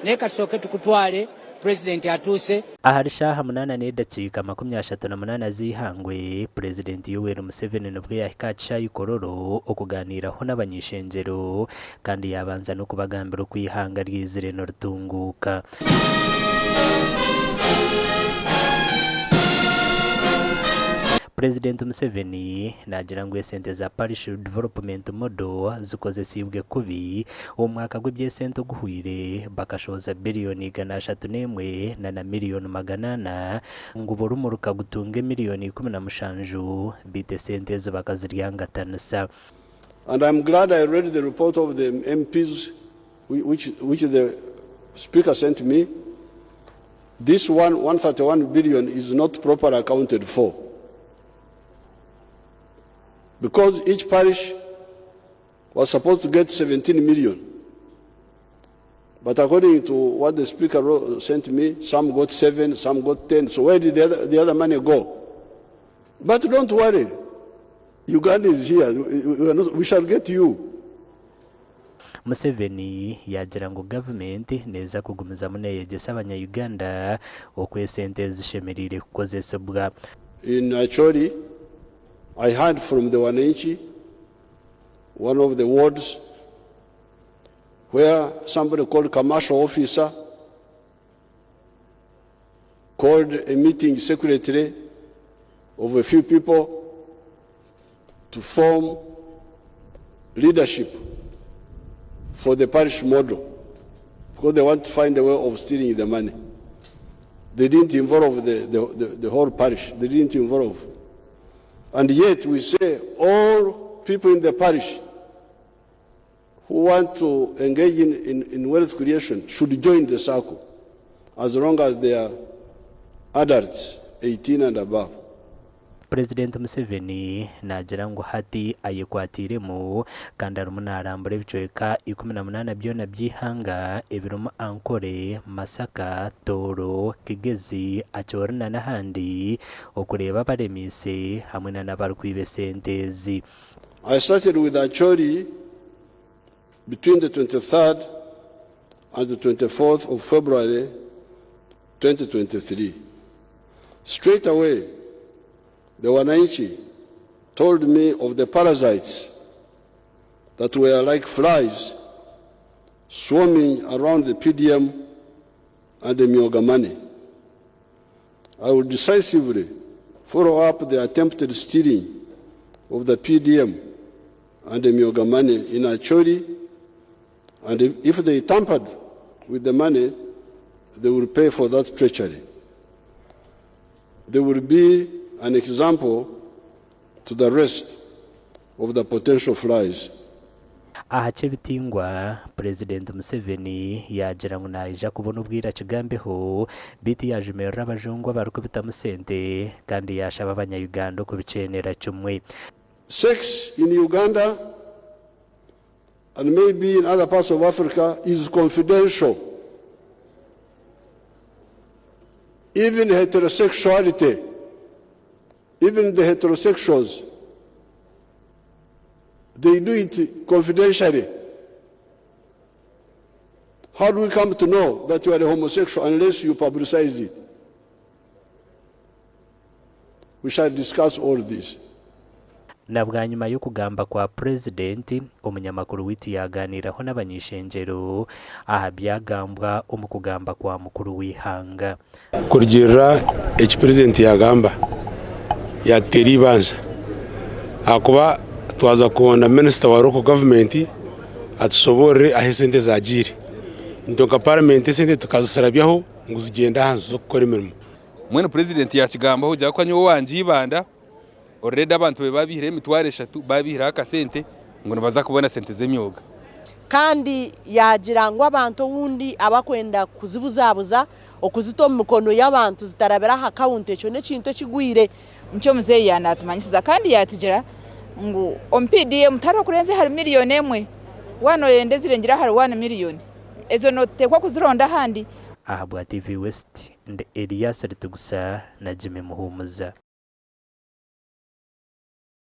neka tusoke tukutwale Purezidenti atuse. Aharishaha munana n'edakika 38 zihangwe Purezidenti Yoweri Museveni nubwo yahikacisha ikororo okuganiraho n'abany'ishengyero kandi yabanza no kubagambira kwihanga ryizire no rutunguka. Purezidenti Museveni nagira ngo esente za Parish Development Model zikozesibwe kubi umwaka gw'ebyesente guhwire bakashoza biliyoni 301 na miliyoni 800 ngo burumuruka gutunga miliyoni 17 bite sente bakaziryangatanisa. And I'm glad I read the report of the MPs which the Speaker sent me. This 131 billion is not properly accounted for, because each parish was supposed to get 17 million. But according to what the Speaker sent me, some got 7, some got 10. So where did the other money go? But don't worry, Uganda is here. We shall get you. Museveni yagira ngo government neza kugumiza muneyegesa abanya-Uganda okwesente zishemerire kukozesebwa. In Acholi, I heard from the Wananchi, one of the wards, where somebody called a commercial officer called a meeting secretary of a few people to form leadership for the parish model, because they want to find a way of stealing the money. They didn't involve the whole parish. They didn't involve. And yet we say all people in the parish who want to engage in wealth creation should join the circle, as long as they are adults, 18 and above. Purezidenti Museveni nagira ngo hati ayekwatiremo kandi arumunarambure bicoeka 18 byona byihanga ebirumu Ankole, Masaka, Toro, Kigezi, Achorana n'ahandi okureba baremise hamwe n'abarikwiba sentezi. I started with Acholi between the 23rd and the 24th of February 2023. Straight away, the Wananchi told me of the parasites that were like flies swarming around the PDM and the Myogamani. I will decisively follow up the attempted stealing of the PDM and the Myogamani in Acholi, and if they tampered with the money, they will pay for that treachery. There will be an example to the rest of the potential flies. Ahache bitingwa Purezidenti Museveni yagira ngo naija kubona ubwira kigambeho biti yajemerera abajongwa barukubita musente kandi yashaba abanya-Uganda kubicenera cyumwe. Sex in Uganda and maybe in other parts of Africa is confidential. Even heterosexuality, even the heterosexuals, they do it confidentially. How do we come to know that you are a homosexual unless you publicize it? We shall discuss all this. Na bwa nyuma yo kugamba kwa Purezidenti, umunyamakuru witi yaganiraho n'abany'ishengyero aha byagambwa umukugamba kwa mukuru w'ihanga. Kurgira Purezidenti yagamba yatera ibanza akuba twaza kubona Minister wa local government atusobore ahe sente zagire ndoka parliament sente tukazisarabyaho ngo zigenda hanze zo gukora imirimo. Mwene Purezidenti yakigambaho jya kwa nyo wanje ibanda already abantu be babihire emitware 3 babihira akasente ngo nabaza kubona sente z'emyoga, kandi yagira ngo abantu wundi abakwenda kuzibuzabuza okuzito mu mikono y'abantu zitarabera ha account echo ne kintu kigwire mcyo muzeyi yanatumanyisiza kandi yatijera ngo ompdm mutaro kurenze hari miliyoni emwe wano yende zirengira hari 1 miliyoni ezo notekwa kuzironda handi. Aha bwa TV West nde Elias Ritugusa na Jimmy Muhumuza.